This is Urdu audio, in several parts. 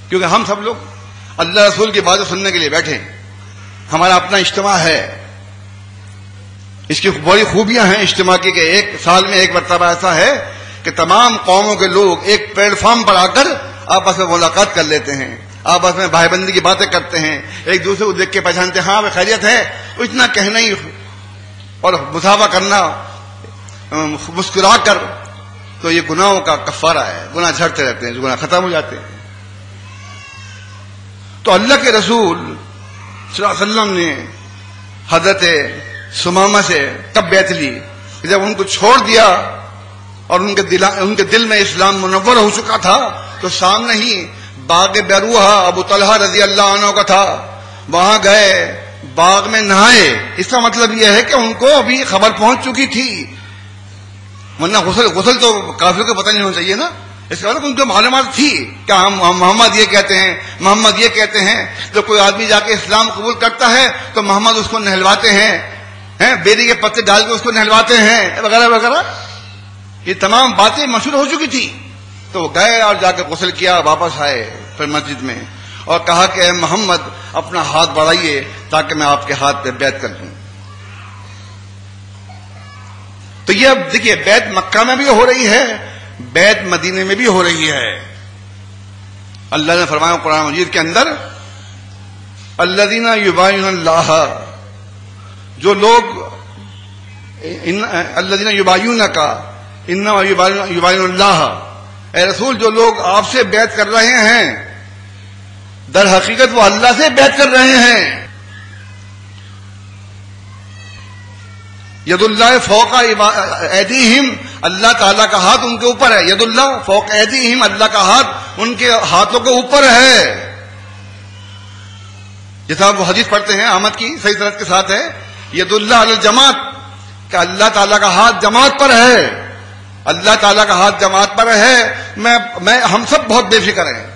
کیونکہ ہم سب لوگ اللہ رسول کی باتیں سننے کے لیے بیٹھے ہیں. ہمارا اپنا اجتماع ہے. اس کی بڑی خوبیاں ہیں اجتماع کی کہ ایک سال میں ایک مرتبہ ایسا ہے کہ تمام قوموں کے لوگ ایک پلیٹ فارم پر آ کر آپس میں ملاقات کر لیتے ہیں, آپس میں بھائی بندی کی باتیں کرتے ہیں, ایک دوسرے کو دیکھ کے پہچانتے ہیں ہاں وہ خیریت ہے. اتنا کہنا ہی اور مصافحہ کرنا مسکرا کر تو یہ گناہوں کا کفارہ ہے. گناہ جھڑتے رہتے ہیں, گناہ ختم ہو جاتے ہیں. تو اللہ کے رسول صلی اللہ علیہ وسلم نے حضرت سمامہ سے کب بیعت لی؟ جب ان کو چھوڑ دیا اور ان کے دل میں اسلام منور ہو چکا تھا تو سامنے ہی باغ بیروحہ ابو طلحہ رضی اللہ عنہ کا تھا. وہاں گئے, باغ میں نہائے. اس کا مطلب یہ ہے کہ ان کو ابھی خبر پہنچ چکی تھی, ورنہ غسل تو کافروں کو پتہ نہیں ہونا چاہیے نا. اس کا مطلب ان کو معلومات تھی کہ ہم محمد یہ کہتے ہیں, محمد یہ کہتے ہیں. جب کوئی آدمی جا کے اسلام قبول کرتا ہے تو محمد اس کو نہلواتے ہیں, بیری کے پتے ڈال کے اس کو نہلواتے ہیں وغیرہ وغیرہ. یہ تمام باتیں مشہور ہو چکی تھی. تو وہ گئے اور جا کے غسل کیا, واپس آئے پھر مسجد میں اور کہا کہ اے محمد اپنا ہاتھ بڑھائیے تاکہ میں آپ کے ہاتھ پہ بیعت کر دوں. تو یہ اب دیکھیے بیعت مکہ میں بھی ہو رہی ہے, بیعت مدینے میں بھی ہو رہی ہے. اللہ نے فرمایا قرآن مجید کے اندر الذین یبایعون اللہ, جو لوگ الذین یبایعونک انما یبایعون اللہ, اے رسول جو لوگ آپ سے بیعت کر رہے ہیں در حقیقت وہ اللہ سے بیعت کر رہے ہیں. ید اللہ فوق ایدیہم, اللہ تعالیٰ کا ہاتھ ان کے اوپر ہے. ید اللہ فوق ایدیہم, اللہ کا ہاتھ ان کے ہاتھوں کے اوپر ہے. جیسا وہ حدیث پڑھتے ہیں احمد کی صحیح صنعت کے ساتھ ہے ید اللہ علی الجماعت, کہ اللہ تعالیٰ کا ہاتھ جماعت پر ہے. اللہ تعالیٰ کا ہاتھ جماعت پر ہے. ہم سب بہت بے فکر ہیں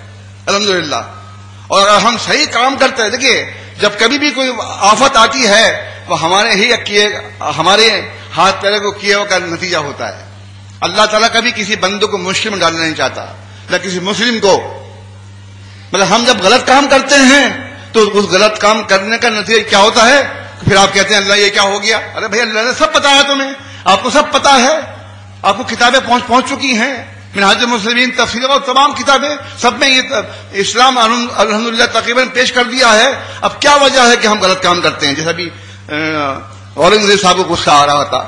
الحمدللہ. اور اگر ہم صحیح کام کرتے ہیں, دیکھیے جب کبھی بھی کوئی آفت آتی ہے وہ ہمارے ہاتھ پیرے کو کیے کا نتیجہ ہوتا ہے. اللہ تعالیٰ کبھی کسی بندے کو مشکل میں ڈالنا نہیں چاہتا, نہ کسی مسلم کو. مطلب ہم جب غلط کام کرتے ہیں تو اس غلط کام کرنے کا نتیجہ کیا ہوتا ہے؟ پھر آپ کہتے ہیں اللہ یہ کیا ہو گیا. ارے بھائی اللہ نے سب بتایا تمہیں, آپ کو سب پتا ہے, آپ کو کتابیں پہنچ چکی ہیں. منہاج المسلمین تفسیر اور تمام کتابیں سب میں یہ اسلام الحمدللہ تقریباً پیش کر دیا ہے. اب کیا وجہ ہے کہ ہم غلط کام کرتے ہیں؟ جیسا بھی اورنگزیب صاحب کو غصہ آ رہا تھا.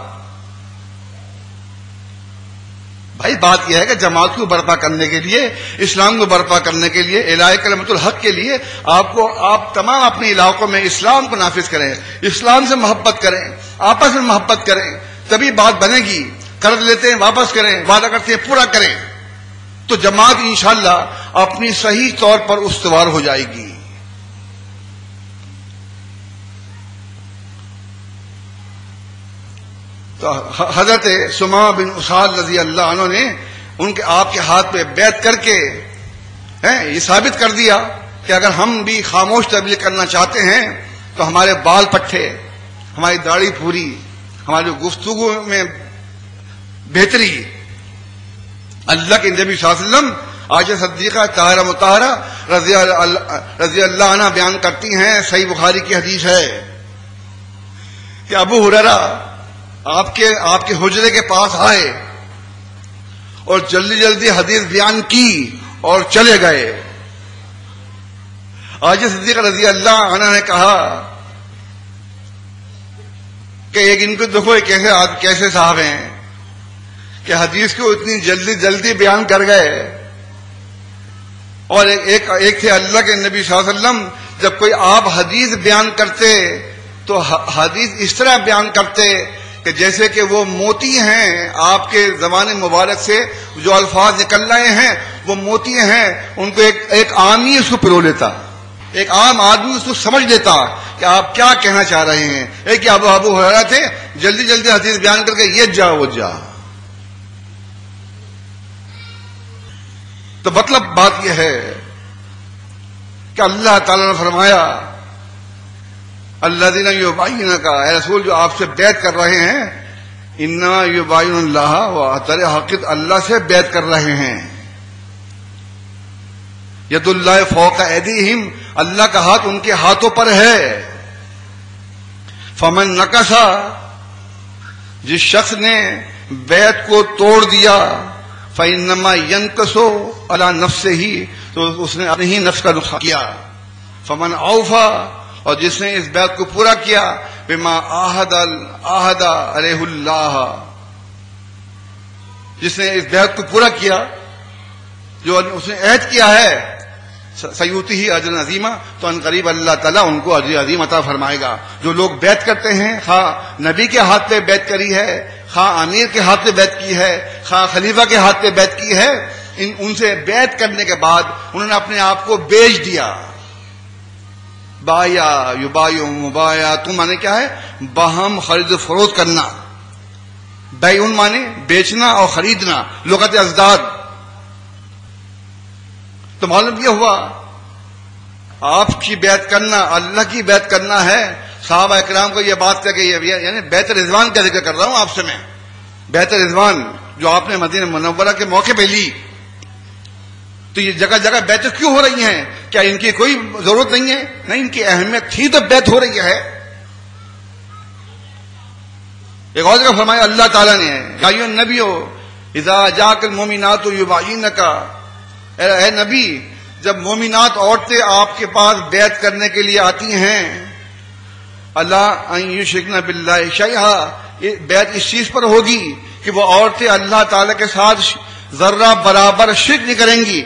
بھائی بات یہ ہے کہ جماعت کو برپا کرنے کے لیے, اسلام کو برپا کرنے کے لیے, اعلاء کلمۃ الحق کے لیے آپ تمام اپنے علاقوں میں اسلام کو نافذ کریں, اسلام سے محبت کریں, آپس میں محبت کریں, تبھی بات بنے گی. قرض لیتے ہیں واپس کریں, وعدہ کرتے ہیں پورا کریں, تو جماعت انشاءاللہ اپنی صحیح طور پر استوار ہو جائے گی. تو حضرت سمامہ بن اسال رضی اللہ عنہ نے آپ کے ہاتھ پہ بیعت کر کے یہ ثابت کر دیا کہ اگر ہم بھی خاموش تبلیغ کرنا چاہتے ہیں تو ہمارے بال پٹھے, ہماری داڑھی پوری, ہماری گفتگو میں بہتری. اللہ کے نبی صلی اللہ علیہ وسلم عائشہ صدیقہ طاہرہ مطہرہ رضی اللہ عنہ بیان کرتی ہیں, صحیح بخاری کی حدیث ہے کہ ابو ہریرہ آپ کے حجرے کے پاس آئے اور جلدی جلدی حدیث بیان کی اور چلے گئے. عائشہ صدیقہ رضی اللہ عنہ نے کہا کہ ایک ان کو دیکھو کیسے صاحب ہیں کہ حدیث کو اتنی جلدی جلدی بیان کر گئے, اور ایک تھے اللہ کے نبی صلی اللہ علیہ وسلم, جب کوئی آپ حدیث بیان کرتے تو حدیث اس طرح بیان کرتے کہ جیسے کہ وہ موتی ہیں. آپ کے زبان مبارک سے جو الفاظ نکل رہے ہیں وہ موتی ہیں, ان کو ایک عام ہی اس کو پرو لیتا, ایک عام آدمی اس کو سمجھ لیتا کہ آپ کیا کہنا چاہ رہے ہیں. ایک ابو ہریرہ تھے, جلدی جلدی حدیث بیان کر کے یہ جا وہ جا. تو مطلب بات یہ ہے کہ اللہ تعالیٰ نے فرمایا الذین یبایعونک, اے رسول جو آپ سے بیعت کر رہے ہیں, انما یبایعون اللہ, وہ در حقیقت اللہ سے بیعت کر رہے ہیں. ید اللہ فوق ایدیہم، اللہ کا ہاتھ ان کے ہاتھوں پر ہے. فمن نکسا، جس شخص نے بیعت کو توڑ دیا، فإنما ينكسو على نفسه، تو اس نے اپنے ہی نفس کا نقصان کیا. فمن اوفا، اور جس نے اس بیعت کو پورا کیا، بما عہد علیہ اللہ، جس نے اس بیعت کو پورا کیا جو اس نے عہد کیا ہے، سیوتی ہی اجر عظیمہ، تو ان قریب اللہ تعالیٰ ان کو اجر عظیم عطا فرمائے گا. جو لوگ بیعت کرتے ہیں، خواہ نبی کے ہاتھ پہ بیعت کری ہے، خواہ امیر کے ہاتھ پہ بیعت کی ہے، خواہ خلیفہ کے ہاتھ پہ بیعت کی ہے، ان سے بیعت کرنے کے بعد انہوں نے اپنے آپ کو بیچ دیا. بایا یبایع مبایا، تم مانے کیا ہے؟ باہم خرید و فروخت کرنا. بیعن مانے بیچنا اور خریدنا، لغت ازداد. تو معلوم یہ ہوا آپ کی بیعت کرنا اللہ کی بیعت کرنا ہے. صحابہ اکرام کو یہ بات کہ یعنی بیعت رضوان کا ذکر کر رہا ہوں آپ سے میں، بیعت رضوان جو آپ نے مدینہ منورہ کے موقع پہ لی. تو یہ جگہ جگہ بیعتیں کیوں ہو رہی ہیں؟ کیا ان کی کوئی ضرورت نہیں ہے؟ نہیں، ان کی اہمیت تھی تو بیعت ہو رہی ہے. ایک اور جگہ فرمایا اللہ تعالیٰ نے، یا ایھا النبی اذا جاءک المؤمنات یبایعنک، اے نبی جب مومنات عورتیں آپ کے پاس بیعت کرنے کے لیے آتی ہیں، اللہ ان یشرکن باللہ شیئا، یہ بیعت اس چیز پر ہوگی کہ وہ عورتیں اللہ تعالیٰ کے ساتھ ذرہ برابر شرک نہیں کریں گی.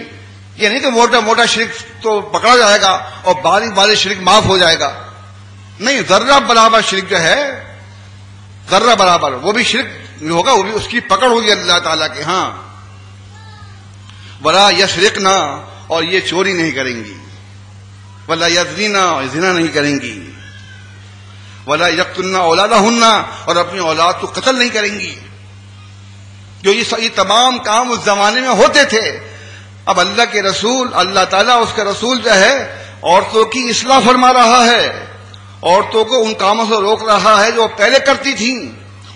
یہ نہیں کہ موٹا موٹا شرک تو پکڑا جائے گا اور باریک باریک شرک معاف ہو جائے گا. نہیں، ذرہ برابر شرک جو ہے، ذرہ برابر وہ بھی شرک ہوگا، وہ بھی اس کی پکڑ ہوگی اللہ تعالیٰ کے ہاں. ولا یسرقنا، اور یہ چوری نہیں کریں گی. ولا یزنینا، زنا نہیں کریں گی. ولا یقتلن اولادہن، اور اپنی اولاد کو قتل نہیں کریں گی. جو یہ تمام کام اس زمانے میں ہوتے تھے. اب اللہ کے رسول، اللہ تعالیٰ اس کا رسول جو ہے عورتوں کی اصلاح فرما رہا ہے، عورتوں کو ان کاموں سے روک رہا ہے جو پہلے کرتی تھیں.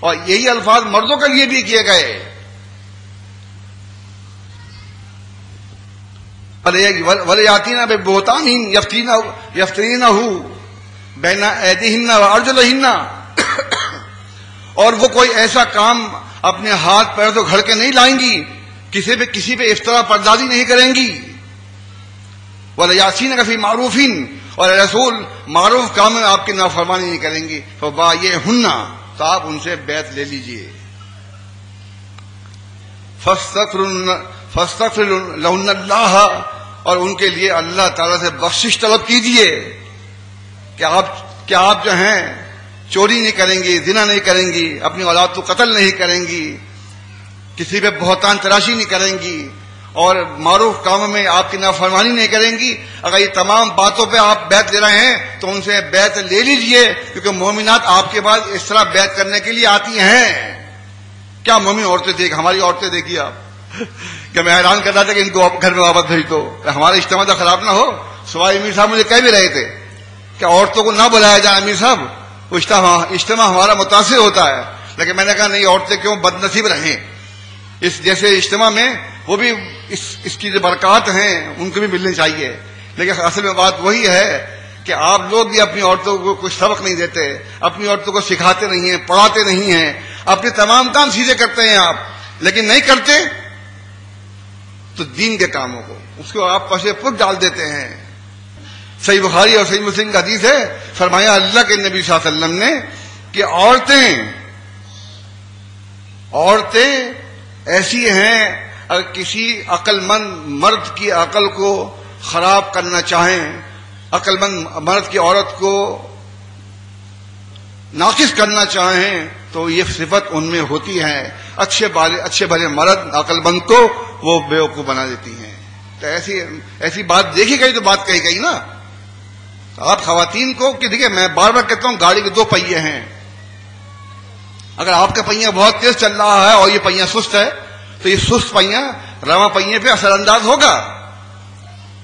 اور یہی الفاظ مردوں کے لیے بھی کیے گئے. وَلَيَأْتِينَ بِبُهْتَانٍ يَفْتَرِينَهُ بَيْنَ أَيْدِيهِنَّ وَأَرْجُلِهِنَّ، اور وہ کوئی ایسا کام اپنے ہاتھ پیر تو گھڑ کے نہیں لائیں گی، کسی پہ افطرا پردازی نہیں کریں گی. وَلَيَعْصِينَكَ فِي مَعْرُوفٍ، اور رسول معروف کام میں آپ کی نافرمانی نہیں کریں گی. فَبَايِعْهُنَّ، تو آپ ان سے بیعت لے لیجئے. فَاسْتَغْفِرْ لَهُنَّ اللَّهَ، اور ان کے لیے اللہ تعالیٰ سے بخشش طلب کیجئے کہ آپ جو ہیں چوری نہیں کریں گی، زنا نہیں کریں گی، اپنی اولاد کو قتل نہیں کریں گی، کسی پہ بہتان تراشی نہیں کریں گی، اور معروف کاموں میں آپ کی نافرمانی نہیں کریں گی. اگر یہ تمام باتوں پہ آپ بیعت لے رہے ہیں تو ان سے بیعت لے لیجئے، کیونکہ مومنات آپ کے بعد اس طرح بیعت کرنے کے لیے آتی ہیں. کیا مومن عورتیں دیکھ، ہماری عورتیں دیکھیے آپ، کہ میں حیران کر رہا تھا کہ ان کو گھر میں واپس بھیج دو، ہمارا اجتماع تو خراب نہ ہو. سوائے امیر صاحب مجھے کہہ بھی رہے تھے کہ عورتوں کو نہ بلایا جائے امیر صاحب، اجتماع ہمارا متاثر ہوتا ہے. لیکن میں نے کہا نہیں، عورتیں کیوں بد نصیب رہیں اس جیسے اجتماع میں، وہ بھی اس کی جو برکات ہیں ان کو بھی ملنی چاہیے. لیکن اصل میں بات وہی ہے کہ آپ لوگ بھی اپنی عورتوں کو کچھ سبق نہیں دیتے، اپنی عورتوں کو سکھاتے نہیں ہیں، پڑھاتے نہیں ہیں، اپنے تمام کام سیدھے کرتے ہیں آپ، لیکن نہیں کرتے تو دین کے کاموں کو اس کو آپ پشے پٹ ڈال دیتے ہیں. صحیح بخاری اور صحیح مسلم کا حدیث ہے، فرمایا اللہ کے نبی صلی اللہ علیہ وسلم نے کہ عورتیں ایسی ہیں، اگر کسی عقل مند مرد کی عقل کو خراب کرنا چاہیں، عقل مند مرد کی عورت کو ناقص کرنا چاہیں تو یہ صفت ان میں ہوتی ہے. اچھے بھلے مرد عقل مند کو وہ بیوقوف بنا دیتی ہیں. تو ایسی بات دیکھی گئی تو بات کہی گئی نا. آپ خواتین کو کہ دیکھیے، میں بار بار کہتا ہوں گاڑی کے دو پہیے ہیں. اگر آپ کا پہیہ بہت تیز چل رہا ہے اور یہ پہیہ سست ہے تو یہ سست پہیہ رواں پہیے پہ اثر انداز ہوگا.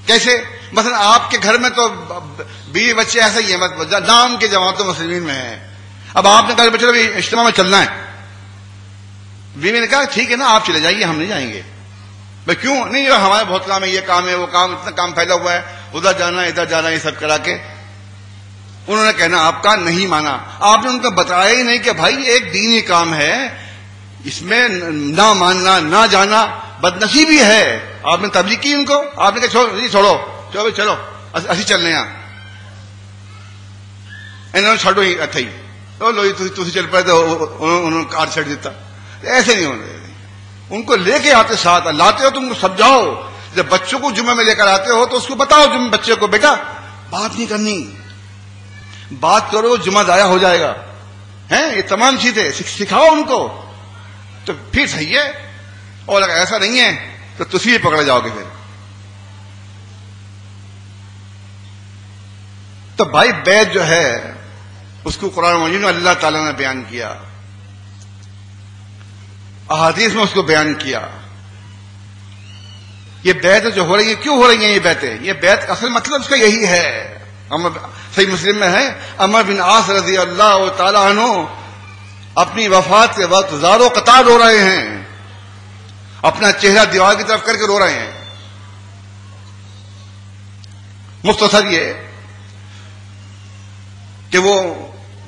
کیسے؟ مثلا آپ کے گھر میں تو بیوی بچے ایسا ہی ہیں، نام کے جماعت مسلمین میں ہیں. اب آپ نے کہا بچے ابھی اجتماع میں چلنا ہے، بیوی نے کہا ٹھیک ہے نا آپ چلے جائیے، ہم نہیں جائیں گے. بھائی کیوں نہیں، ہمارے بہت کام ہے، یہ کام ہے، وہ کام، اتنا کام پھیلا ہوا ہے، ادھر جانا ادھر جانا، یہ سب کرا کے انہوں نے کہنا آپ کا نہیں مانا. آپ نے ان کو بتایا ہی نہیں کہ بھائی ایک دینی کام ہے، اس میں نہ ماننا نہ جانا بدنصیبی ہے. آپ نے تبلیغ کی ان کو، آپ نے کہا چھوڑو چلو اسی چلنے ہیں، انہوں نے چھوڑو ہی اتھا ہی لو تھی چل پائے تو انہوں نے کار چھڑ دیتا. ایسے نہیں ہونے، ان کو لے کے آتے ساتھ، لاتے ہو تم کو سمجھاؤ. جب بچوں کو جمعہ میں لے کر آتے ہو تو اس کو بتاؤ جمعہ بچے کو بیٹا بات نہیں کرنی، بات کرو جمعہ ضائع ہو جائے گا، ہیں یہ تمام چیزیں سکھاؤ ان کو، تو پھر صحیح ہے. اور اگر ایسا نہیں ہے تو تسی بھی پکڑے جاؤ گے پھر. تو بھائی بیعت جو ہے اس کو قرآن مجید میں اللہ تعالیٰ نے بیان کیا، احادیث میں اس کو بیان کیا. یہ بیعت جو ہو رہی ہے کیوں ہو رہی ہیں یہ بیعتیں؟ یہ بیعت اصل مطلب اس کا یہی ہے. صحیح مسلم میں ہے عمر بن عاص رضی اللہ تعالیٰ عنہ اپنی وفات کے وقت زاروں قطار رو رہے ہیں، اپنا چہرہ دیوار کی طرف کر کے رو رہے ہیں. مختصر یہ کہ وہ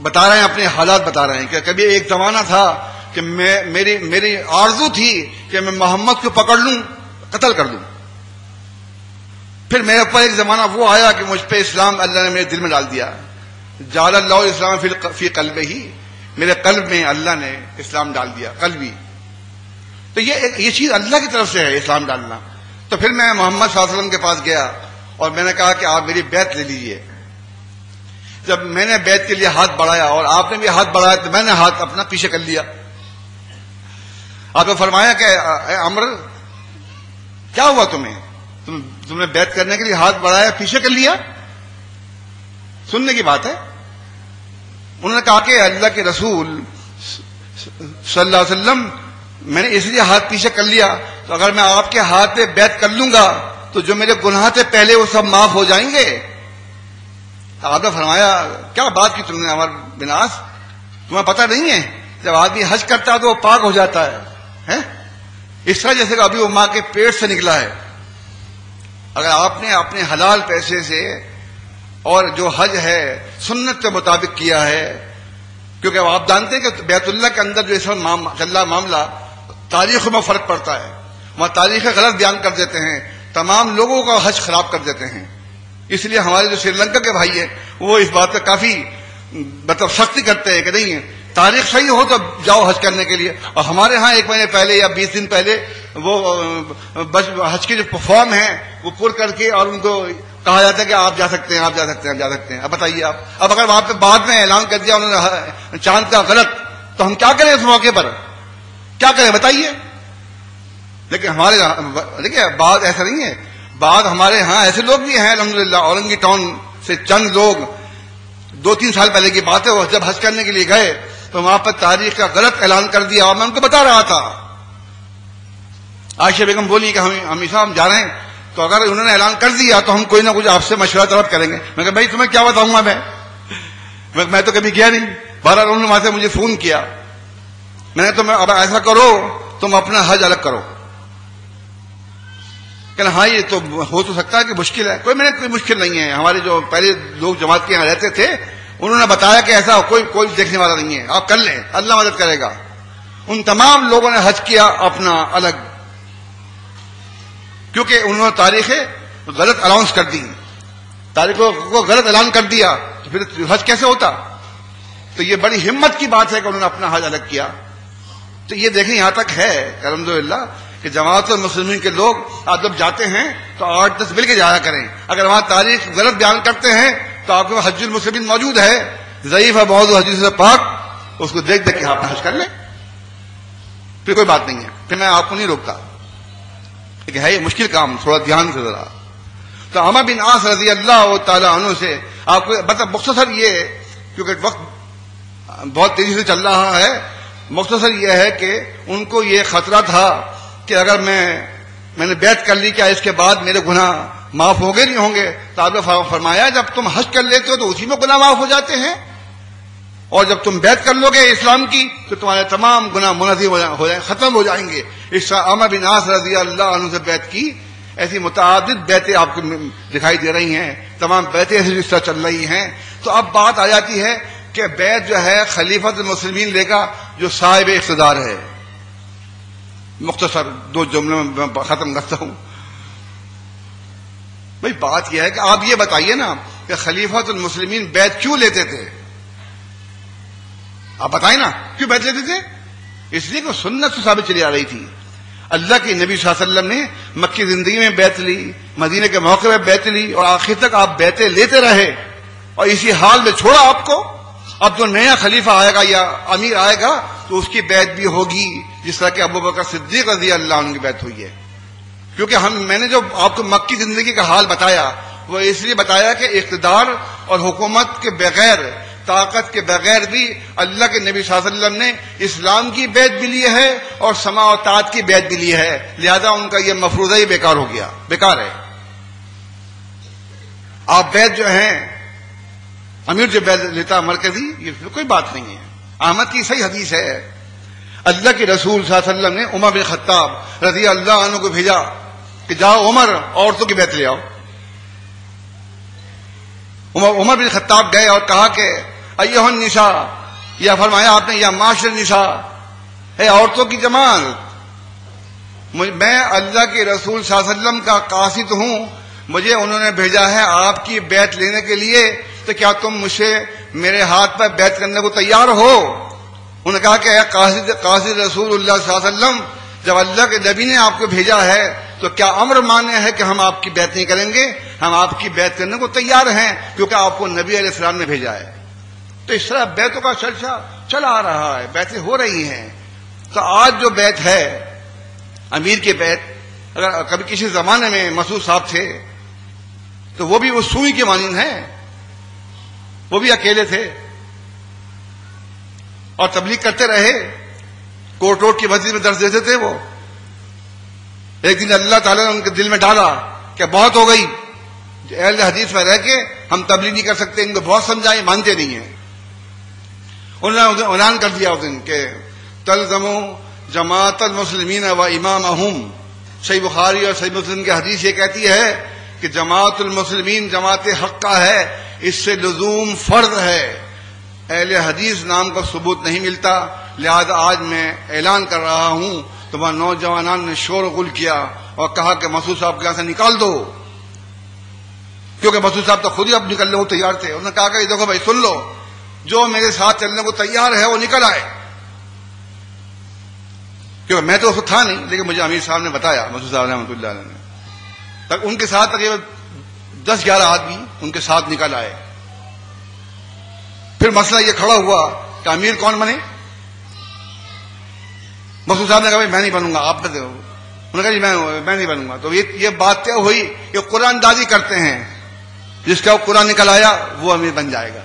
بتا رہے ہیں، اپنے حالات بتا رہے ہیں کہ کبھی ایک زمانہ تھا کہ میری آرزو تھی کہ میں محمد کو پکڑ لوں، قتل کر دوں. پھر میرے اوپر ایک زمانہ وہ آیا کہ مجھ پہ اسلام اللہ نے میرے دل میں ڈال دیا. جعل اللہ اسلام فی قلبہ، میرے قلب میں اللہ نے اسلام ڈال دیا، قلبی. تو یہ چیز اللہ کی طرف سے ہے، اسلام ڈالنا. تو پھر میں محمد صلی اللہ علیہ وسلم کے پاس گیا اور میں نے کہا کہ آپ میری بیعت لے لیجئے. جب میں نے بیعت کے لیے ہاتھ بڑھایا اور آپ نے بھی ہاتھ بڑھایا تو میں نے ہاتھ اپنا پیچھے کر لیا. آپ نے فرمایا کہ اے عمر کیا ہوا تمہیں، تم نے بیعت کرنے کے لیے ہاتھ بڑھایا پیچھے کر لیا؟ سننے کی بات ہے. انہوں نے کہا کہ اللہ کے رسول صلی اللہ علیہ وسلم میں نے اس لیے ہاتھ پیچھے کر لیا تو اگر میں آپ کے ہاتھ پہ بیعت کر لوں گا تو جو میرے گناہ تھے پہلے وہ سب معاف ہو جائیں گے. آپ نے فرمایا کیا بات کی تم نے عمر بن عاص، تمہیں پتہ نہیں ہے جب آدمی حج کرتا ہے تو وہ پاک ہو جاتا ہے، اس طرح جیسے کہ ابھی وہ ماں کے پیٹ سے نکلا ہے. اگر آپ نے اپنے حلال پیسے سے اور جو حج ہے سنت کے مطابق کیا ہے، کیونکہ آپ جانتے ہیں کہ بیت اللہ کے اندر جو اس وقت چل رہا معاملہ، تاریخ میں فرق پڑتا ہے، وہاں تاریخیں غلط بیان کر دیتے ہیں، تمام لوگوں کا حج خراب کر دیتے ہیں. اس لیے ہمارے جو سری لنکا کے بھائی ہیں وہ اس بات پہ کافی مطلب سختی کرتے ہیں کہ نہیں تاریخ صحیح ہو تو جاؤ حج کرنے کے لیے. اور ہمارے ہاں 1 مہینے پہلے یا 20 دن پہلے وہ بس حج کے جو فارم ہیں وہ پر کر کے اور ان کو کہا جاتا ہے کہ آپ جا سکتے ہیں، آپ جا سکتے ہیں، آپ جا سکتے ہیں. اب بتائیے آپ، اب اگر وہاں پہ بعد میں اعلان کر دیا انہوں نے چاند کا غلط تو ہم کیا کریں اس موقع پر، کیا کریں بتائیے. لیکن ہمارے دیکھیے بات ایسا نہیں ہے، بعد ہمارے ہاں ایسے لوگ بھی ہیں الحمدللہ. اورنگی ٹاؤن سے چند لوگ 2-3 سال پہلے کی بات ہے، وہ جب حج کرنے کے لیے گئے تو وہاں پر تاریخ کا غلط اعلان کر دیا اور میں ان کو بتا رہا تھا. عائشہ بیگم بولی کہ ہم جا رہے ہیں، تو اگر انہوں نے اعلان کر دیا تو ہم کوئی نہ کچھ آپ سے مشورہ طلب کریں گے. میں کہا بھائی تمہیں کیا بتاؤں گا، میں تو کبھی گیا نہیں. بہرحال انہوں نے وہاں سے مجھے فون کیا، میں نے تمہیں اب ایسا کرو تم اپنا حج الگ کرو. کہ ہاں یہ تو ہو تو سکتا ہے کہ مشکل ہے. میں نے کوئی مشکل نہیں ہے. ہمارے جو پہلے لوگ جماعت کے یہاں رہتے تھے انہوں نے بتایا کہ ایسا کوئی دیکھنے والا نہیں ہے، آپ کر لیں، اللہ مدد کرے گا. ان تمام لوگوں نے حج کیا اپنا الگ، کیونکہ انہوں نے تاریخیں غلط اناؤنس کر دی، تاریخوں کو غلط اعلان کر دیا تو پھر حج کیسے ہوتا. تو یہ بڑی ہمت کی بات ہے کہ انہوں نے اپنا حج الگ کیا. تو یہ دیکھیں یہاں تک ہے الحمدللہ کہ جماعت المسلمین کے لوگ آپ جب جاتے ہیں تو 8-10 مل کے جایا کریں. اگر وہاں تاریخ غلط بیان کرتے ہیں تو آپ کو حج المسلمین موجود ہے، ضعیف ہے موضوع حدیث سے پاک، اس کو دیکھ کے آپ حج کر لیں، پھر کوئی بات نہیں ہے. پھر میں آپ کو نہیں روکتا، لیکن ہے یہ مشکل کام، تھوڑا دھیان سے ذرا. تو عمر بن عاص رضی اللہ تعالیٰ عنہ سے آپ کو مطلب مختصر یہ، کیونکہ وقت بہت تیزی سے چل رہا ہے، مختصر یہ ہے کہ ان کو یہ خطرہ تھا کہ اگر میں نے بیعت کر لی، کیا اس کے بعد میرے گناہ معاف ہوں گے نہیں ہوں گے. تو آپ نے فرمایا جب تم حج کر لیتے ہو تو اسی میں گناہ معاف ہو جاتے ہیں. اور جب تم بیعت کر لو گے اسلام کی تو تمہارے تمام گناہ منہدم ہو جائیں، ختم ہو جائیں گے. اس طرح عمرو بن عاص رضی اللہ عنہ سے بیعت کی. ایسی متعدد بیعتیں آپ کو دکھائی دے رہی ہیں، تمام بیعتیں ایسی اس طرح چل رہی ہیں. تو اب بات آ جاتی ہے کہ بیعت جو ہے خلیفۃ المسلمین لے گا جو صاحب اقتدار ہے. مختصر 2 جملوں میں ختم کرتا ہوں. بھئی بات یہ ہے کہ آپ یہ بتائیے نا کہ خلیفۃ المسلمین بیعت کیوں لیتے تھے؟ آپ بتائیں نا کیوں بیعت لیتے تھے؟ اس لیے کہ سنت سے ثابت چلی آ رہی تھی. اللہ کے نبی صلی اللہ علیہ وسلم نے مکی زندگی میں بیعت لی، مدینے کے موقع میں بیعت لی، اور آخر تک آپ بیعتیں لیتے رہے اور اسی حال میں چھوڑا آپ کو. اب جو نیا خلیفہ آئے گا یا امیر آئے گا تو اس کی بیعت بھی ہوگی جس طرح کہ ابوبکر صدیق رضی اللہ عنہ کی بیعت ہوئی ہے. کیونکہ میں نے جو آپ کو مکی زندگی کا حال بتایا وہ اس لیے بتایا کہ اقتدار اور حکومت کے بغیر، طاقت کے بغیر بھی اللہ کے نبی صلی اللہ علیہ وسلم نے اسلام کی بیعت بھی لی ہے اور سماع و طاعت کی بیعت بھی لی ہے. لہذا ان کا یہ مفروضہ ہی بیکار ہو گیا، بیکار ہے. آپ بیعت جو ہیں امیر جو بیعت لیتا مرکزی، یہ کوئی بات نہیں ہے. احمد کی صحیح حدیث ہے، اللہ کے رسول صلی اللہ علیہ وسلم نے عمر بن خطاب رضی اللہ عنہ کو بھیجا کہ جاؤ عمر عورتوں کی بیعت لے آؤ. عمر بن خطاب گئے اور کہا کہ ایھا النساء، یا فرمایا آپ نے یا معاشر النساء، ہے عورتوں کی جماعت، میں اللہ کے رسول صلی اللہ علیہ وسلم کا قاصد ہوں، مجھے انہوں نے بھیجا ہے آپ کی بیعت لینے کے لیے، تو کیا تم مجھ سے میرے ہاتھ پر بیعت کرنے کو تیار ہو؟ انہوں نے کہا کہ اے قاصد رسول اللہ صلی اللہ علیہ وسلم، جب اللہ کے نبی نے آپ کو بھیجا ہے تو کیا امر مانے ہے کہ ہم آپ کی بیعت نہیں کریں گے؟ ہم آپ کی بیعت کرنے کو تیار ہیں کیونکہ آپ کو نبی علیہ السلام نے بھیجا ہے. تو اس طرح بیعتوں کا چرچا چلا آ رہا ہے، بیعتیں ہو رہی ہیں. تو آج جو بیعت ہے امیر کی بیعت، اگر کبھی کسی زمانے میں مسعود صاحب تھے تو وہ بھی وہ سوئی کے مانند ہیں، وہ بھی اکیلے تھے اور تبلیغ کرتے رہے، کوٹ روڈ کی مسجد میں درس دیتے تھے. وہ ایک دن اللہ تعالیٰ نے ان کے دل میں ڈالا کہ بہت ہو گئی، اہل حدیث میں رہ کے ہم تبلیغ نہیں کر سکتے، ان کو بہت سمجھائے، مانتے نہیں ہیں. انہوں نے اعلان کر دیا اس دن کہ تلزموا جماعت المسلمین و امامہم. صحیح بخاری اور صحیح مسلم کی حدیث یہ کہتی ہے کہ جماعت المسلمین جماعت حق کا ہے، اس سے لزوم فرض ہے. اہل حدیث نام کا ثبوت نہیں ملتا، لہذا آج میں اعلان کر رہا ہوں. تو وہاں نوجوانان نے شور غل کیا اور کہا کہ مسعود صاحب کو یہاں سے نکال دو، کیونکہ مسعود صاحب تو خود ہی اب نکلنے کو تیار تھے. انہوں نے کہا کہ دیکھو بھائی سن لو، جو میرے ساتھ چلنے کو تیار ہے وہ نکل آئے. کیونکہ میں تو اس وقت تھا نہیں، لیکن مجھے امیر صاحب نے بتایا، مسعود صاحب رحمۃ اللہ علیہ نے، ان کے ساتھ تقریباً 10-11 آدمی ان کے ساتھ نکل آئے. پھر مسئلہ یہ کھڑا ہوا کہ امیر کون بنے؟ مسعود صاحب نے کہا میں نہیں بنوں گا، آپ بتاؤ. انہوں نے کہا جی میں نہیں بنوں گا. تو یہ بات طے ہوئی کہ قرآن دازی کرتے ہیں، جس کا قرآن نکل آیا وہ امیر بن جائے گا.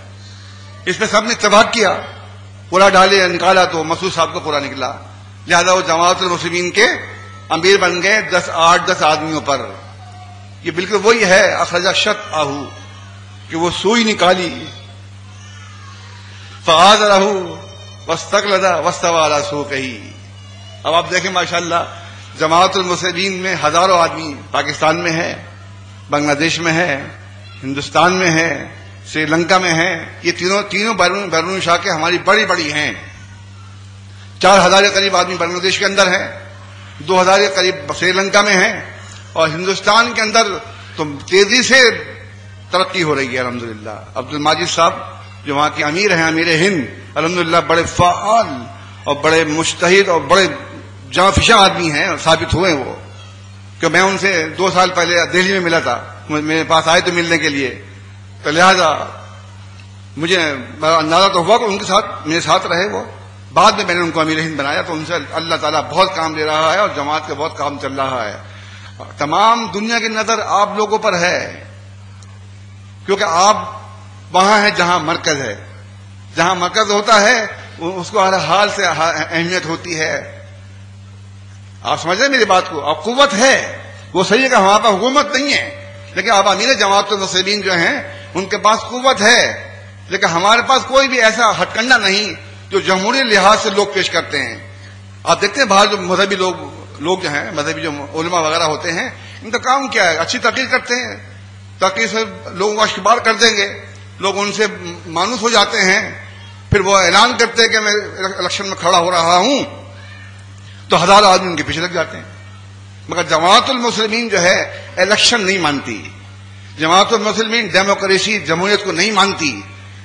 اس پہ سب نے اتفاق کیا، قرآن ڈالے نکالا تو مسعود صاحب کو قرآن نکلا. لہذا وہ جماعت المسلمین کے امیر بن گئے 8-10 آدمیوں پر. یہ بالکل وہی ہے اخرج شط آہو کہ وہ سوئی نکالی، فآذرہ واستقلد واستوى علی سوقہ. اب آپ دیکھیں ماشاءاللہ جماعت المسلمین میں ہزاروں آدمی پاکستان میں ہے، بنگلہ دیش میں ہے، ہندوستان میں ہے، سری لنکا میں ہے. یہ تینوں بیرون شاہ کے ہماری بڑی ہیں. 4000 کے قریب آدمی بنگلہ دیش کے اندر ہیں، 2000 کے قریب سری لنکا میں ہیں، اور ہندوستان کے اندر تو تیزی سے ترقی ہو رہی ہے الحمدللہ. عبد الماجد صاحب جو وہاں کے امیر ہیں، امیر ہند، الحمدللہ بڑے فعال اور بڑے مجتہد اور بڑے جانفشاں آدمی ہیں، ثابت ہوئے وہ. کہ میں ان سے 2 سال پہلے دہلی میں ملا تھا، میرے پاس آئے تو ملنے کے لیے، تو لہذا مجھے اندازہ تو ہوا کہ ان کے ساتھ میرے ساتھ رہے. وہ بعد میں نے ان کو امیر ہند بنایا. تو ان سے اللہ تعالیٰ بہت کام دے رہا ہے اور جماعت کا بہت کام چل رہا ہے. تمام دنیا کی نظر آپ لوگوں پر ہے، کیونکہ آپ وہاں ہیں جہاں مرکز ہے. جہاں مرکز ہوتا ہے اس کو ہر حال سے اہمیت ہوتی ہے. آپ سمجھ رہے میری بات کو؟ اب قوت ہے، وہ صحیح ہے کہ ہمارے پاس حکومت نہیں ہے، لیکن اب امیر جماعت المسلمین جو ہیں ان کے پاس قوت ہے. لیکن ہمارے پاس کوئی بھی ایسا ہتھ کنڈا نہیں جو جمہوری لحاظ سے لوگ پیش کرتے ہیں. آپ دیکھتے ہیں باہر جو مذہبی لوگ جو ہیں، مذہبی جو علماء وغیرہ ہوتے ہیں، ان کا کام کیا ہے؟ اچھی تقریر کرتے ہیں، تقریر سے لوگوں کو اشکبار کر دیں گے، لوگ ان سے مانوس ہو جاتے ہیں، پھر وہ اعلان کرتے ہیں کہ میں الیکشن میں کھڑا ہو رہا ہوں، تو ہزاروں آدمی ان کے پیچھے لگ جاتے ہیں. مگر جماعت المسلمین جو ہے الیکشن نہیں مانتی. جماعت المسلمین ڈیموکریسی، جمہوریت کو نہیں مانتی.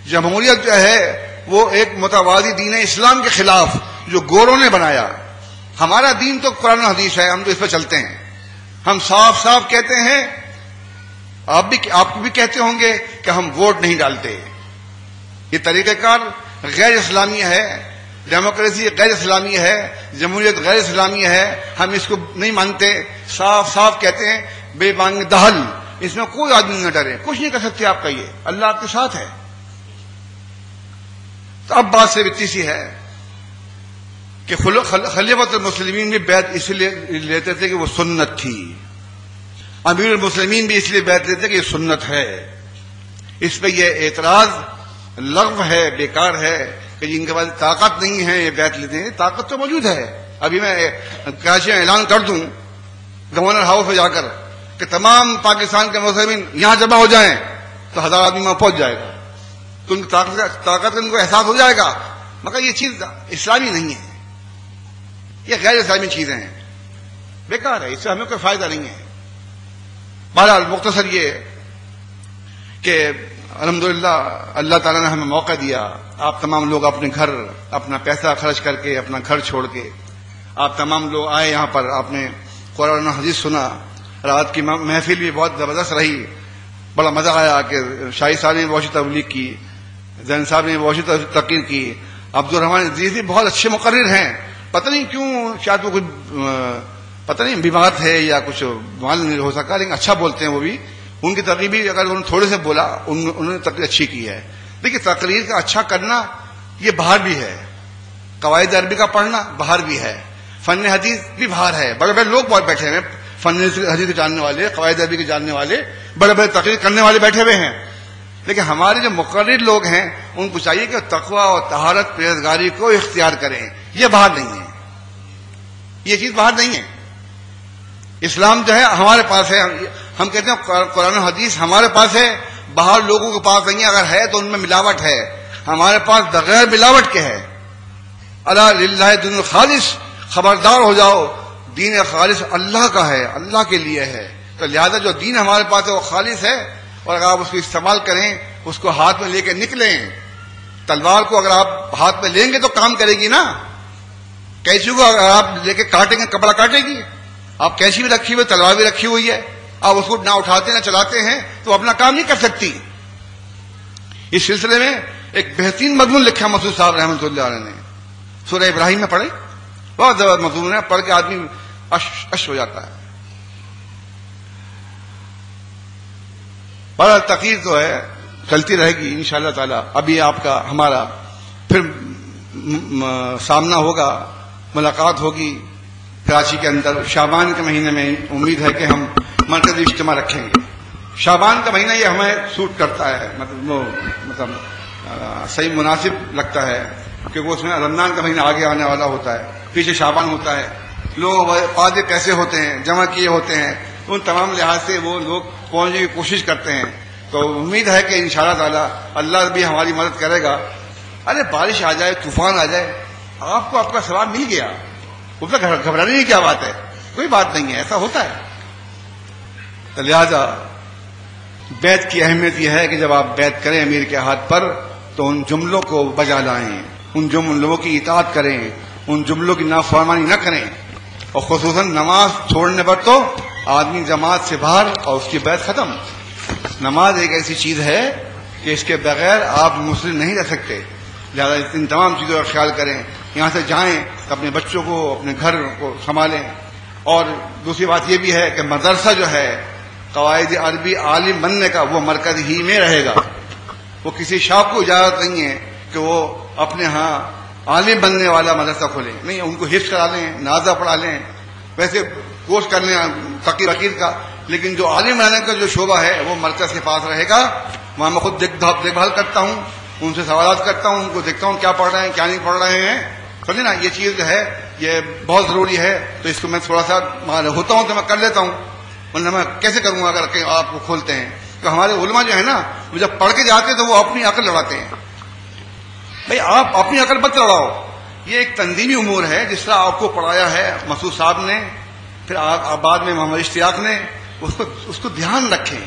جمہوریت جو ہے وہ ایک متوازی دین اسلام کے خلاف جو گوروں نے بنایا. ہمارا دین تو قرآن و حدیث ہے، ہم تو اس پہ چلتے ہیں. ہم صاف صاف کہتے ہیں، آپ بھی کہتے ہوں گے کہ ہم ووٹ نہیں ڈالتے. یہ طریقہ کار غیر اسلامی ہے، ڈیموکریسی غیر اسلامی ہے، جمہوریت غیر اسلامی ہے، ہم اس کو نہیں مانتے. صاف صاف کہتے ہیں بے بانگ دہل، اس میں کوئی آدمی نہ ڈرے، کچھ نہیں کر سکتے. آپ کہیے اللہ آپ کے ساتھ ہے. تو اب بات سے اتنی سی ہے کہ خلیفۃ المسلمین بھی بیعت اس لیے لیتے تھے کہ وہ سنت تھی. امیر المسلمین بھی اس لیے بیعت لیتے کہ یہ سنت ہے. اس پہ یہ اعتراض لغو ہے، بیکار ہے کہ جن کے پاس طاقت نہیں ہے یہ بیعت لیتے ہیں. طاقت تو موجود ہے. ابھی میں کراچی میں اعلان کر دوں گورنر ہاؤس میں جا کر کہ تمام پاکستان کے مسلمین یہاں جمع ہو جائیں تو 1000 آدمی وہاں پہنچ جائے گا، تو ان کی طاقت کا ان کو احساس ہو جائے گا. مگر یہ چیز اسلامی نہیں ہے، یہ غیر اسلامی چیزیں ہیں، بیکار ہے، اس سے ہمیں کوئی فائدہ نہیں ہے. بہرحال مختصر یہ کہ الحمدللہ اللہ تعالیٰ نے ہمیں موقع دیا. آپ تمام لوگ اپنے گھر اپنا پیسہ خرچ کر کے، اپنا گھر چھوڑ کے آپ تمام لوگ آئے یہاں پر. آپ نے قرآن و حدیث سنا. رات کی محفل بھی بہت زبردست رہی، بڑا مزہ آیا کہ شاہی صاحب نے بہت تبلیغ کی، زین صاحب نے بہت تقریر کی، عبدالرحمان عزیزی بہت اچھے مقرر ہیں. پتہ نہیں کیوں، شاید وہ کچھ پتہ نہیں بیمار ہے یا کچھ معلوم نہیں ہو سکا، لیکن اچھا بولتے ہیں وہ بھی. ان کی تقریر بھی اگر انہوں نے تھوڑے سے بولا انہوں نے تقریر اچھی کی ہے. دیکھیے تقریر کا اچھا کرنا یہ باہر بھی ہے، قواعد عربی کا پڑھنا باہر بھی ہے، فن حدیث بھی باہر ہے. بڑے بڑے لوگ بہت بیٹھے ہیں، فن حدیث کے جاننے والے، قواعد عربی کے جاننے والے، بڑے بڑے تقریر کرنے والے بیٹھے ہوئے ہیں. لیکن ہمارے جو مقرر لوگ ہیں ان کو چاہیے کہ تقویٰ اور طہارت پرہیزگاری کو اختیار کریں. یہ باہر نہیں ہے، یہ چیز باہر نہیں ہے. اسلام جو ہے ہمارے پاس ہے. ہم کہتے ہیں قرآن و حدیث ہمارے پاس ہے، باہر لوگوں کے پاس نہیں ہے. اگر ہے تو ان میں ملاوٹ ہے، ہمارے پاس بغیر ملاوٹ کے ہے. الا للہ دین الخالص، خبردار ہو جاؤ، دین خالص اللہ کا ہے، اللہ کے لیے ہے. تو لہذا جو دین ہمارے پاس ہے وہ خالص ہے، اور اگر آپ اس کو استعمال کریں، اس کو ہاتھ میں لے کے نکلیں. تلوار کو اگر آپ ہاتھ میں لیں گے تو کام کرے گی نا. کینچی کو اگر آپ لے کے کاٹیں گے کپڑا کاٹے گی. آپ کینچی بھی رکھی ہوئی، تلوار بھی رکھی ہوئی ہے، آپ اس کو نہ اٹھاتے نہ چلاتے ہیں تو اپنا کام نہیں کر سکتی. اس سلسلے میں ایک بہترین مضمون لکھا مسعود صاحب رحمۃ اللہ علیہ نے، سورہ ابراہیم میں پڑھے، بہت زبردست مضمون ہے، پڑھ کے آدمی اش ہو جاتا ہے. بڑا تقریر تو ہے چلتی رہے گی انشاءاللہ تعالی. ابھی آپ کا ہمارا پھر سامنا ہوگا، ملاقات ہوگی کراچی کے اندر شعبان کے مہینے میں. امید ہے کہ ہم مرکزی اجتماع رکھیں گے. شعبان کا مہینہ یہ ہمیں سوٹ کرتا ہے، مطلب صحیح مناسب لگتا ہے، کیونکہ اس میں رمضان کا مہینہ آگے آنے والا ہوتا ہے، پیچھے شعبان ہوتا ہے. لوگ وعدے کیسے ہوتے ہیں، جمع کیے ہوتے ہیں، ان تمام لحاظ سے وہ لوگ پہنچنے کی کوشش کرتے ہیں. تو امید ہے کہ انشاءاللہ تعالی اللہ بھی ہماری مدد کرے گا. ارے بارش آ جائے، طوفان آ جائے، آپ کو آپ کا ثواب مل گیا، اس میں گھبرانے کی کیا بات ہے؟ کوئی بات نہیں ہے، ایسا ہوتا ہے. تو لہذا بیعت کی اہمیت یہ ہے کہ جب آپ بیعت کریں امیر کے ہاتھ پر تو ان جملوں کو بجا لائیں، ان جملوں کی اطاعت کریں، ان جملوں کی نافرمانی نہ کریں. اور خصوصاً نماز چھوڑنے پر تو آدمی جماعت سے باہر اور اس کی بیعت ختم. نماز ایک ایسی چیز ہے کہ اس کے بغیر آپ مسلم نہیں رہ سکتے. لہٰذا ان تمام چیزوں کا خیال کریں. یہاں سے جائیں تو اپنے بچوں کو، اپنے گھر کو سنبھالیں. اور دوسری بات یہ بھی ہے کہ مدرسہ جو ہے قواعد عربی عالم بننے کا وہ مرکز ہی میں رہے گا. وہ کسی شاپ کو اجازت نہیں ہے کہ وہ اپنے ہاں عالم بننے والا مدرسہ کھولیں. نہیں، ان کو حفظ کرا لیں، نازہ پڑھا لیں، ویسے کورس کر لیں فقیر کا، لیکن جو عالم بنانے کا جو شعبہ ہے وہ مرکز کے پاس رہے گا. وہاں میں خود دیکھ بھال کرتا ہوں ان سے سوالات کرتا ہوں، ان کو دیکھتا ہوں کیا پڑھ رہے ہیں کیا نہیں پڑھ رہے ہیں. سمجھے نا، یہ چیز جو ہے یہ بہت ضروری ہے. تو اس کو میں تھوڑا سا ہوتا ہوں تو میں کر لیتا ہوں، ورنہ میں کیسے کروں گا اگر آپ کو کھولتے ہیں. تو ہمارے علماء جو ہے نا، وہ جب پڑھ کے جاتے ہیں تو وہ اپنی عقل لڑاتے ہیں. بھائی آپ اپنی عقل مت لڑاؤ، یہ ایک تنظیمی امور ہے. جس طرح آپ کو پڑھایا ہے مسعود صاحب نے، پھر بعد میں محمد اشتیاق نے، اس کو دھیان رکھیں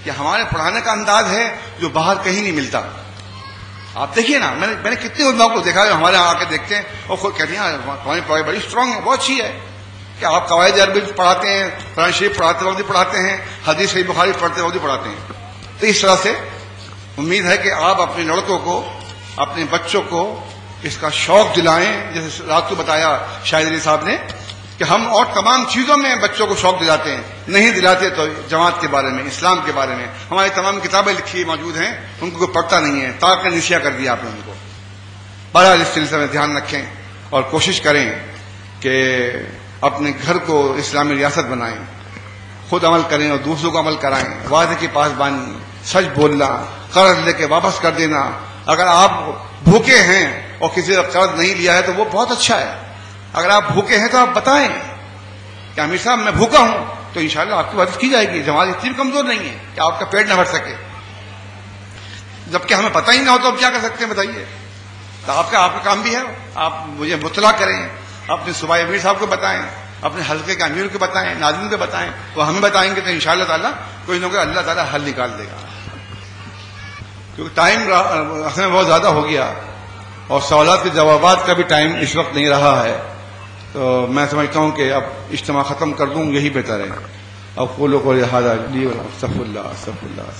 کہ ہمارے پڑھانے کا انداز ہے جو باہر کہیں نہیں ملتا. آپ دیکھیے نا، میں نے کتنے علماء کو دیکھا ہے ہمارے یہاں آ کے دیکھتے ہیں اور خود کہتے ہیں تمہاری پڑھائی بڑی اسٹرانگ ہے، بہت اچھی ہے کہ آپ قواعد عربی پڑھاتے ہیں، قرآن شریف پڑھاتے وقت بھی پڑھاتے ہیں، حدیث صحیح بخاری پڑھتے وقت بھی پڑھاتے ہیں. تو اس طرح سے امید ہے کہ آپ اپنے لڑکوں کو، اپنے بچوں کو اس کا شوق دلائیں. جیسے رات کو بتایا شاہد علی صاحب نے کہ ہم اور تمام چیزوں میں بچوں کو شوق دلاتے ہیں، نہیں دلاتے تو جماعت کے بارے میں، اسلام کے بارے میں ہماری تمام کتابیں لکھی موجود ہیں، ان کو کوئی پڑھتا نہیں ہے، تاکہ نسیہ کر دیا آپ نے ان کو. بہرحال اس سلسلے میں دھیان رکھیں اور کوشش کریں کہ اپنے گھر کو اسلامی ریاست بنائیں، خود عمل کریں اور دوسروں کو عمل کرائیں. وعدے کی پاسبانی، سچ بولنا، قرض لے کے واپس کر دینا. اگر آپ بھوکے ہیں اور کسی کا قرض نہیں لیا ہے تو وہ بہت اچھا ہے. اگر آپ بھوکے ہیں تو آپ بتائیں کہ امیر صاحب میں بھوکا ہوں، تو انشاءاللہ آپ کی مدد کی جائے گی. جماعت اتنی بھی کمزور نہیں ہے کہ آپ کا پیٹ نہ بھر سکے. جبکہ ہمیں پتہ ہی نہ ہو تو ہم کیا کر سکتے ہیں بتائیے. تو آپ کا کام بھی ہے، آپ مجھے مطلع کریں، اپنے صوبائی امیر صاحب کو بتائیں، اپنے حلقے کے امیر کو بتائیں، ناظرین کو بتائیں، وہ ہمیں بتائیں گے تو انشاءاللہ تعالیٰ کوئی نہ کوئی اللہ تعالیٰ حل نکال دے گا. کیونکہ ٹائم اصل میں بہت زیادہ ہو گیا اور سوالات کے جوابات کا بھی ٹائم اس وقت نہیں رہا ہے. تو میں سمجھتا ہوں کہ اب اجتماع ختم کر دوں، یہی بہتر ہے. اب کو لوگ استغفر اللہ استغفر اللہ.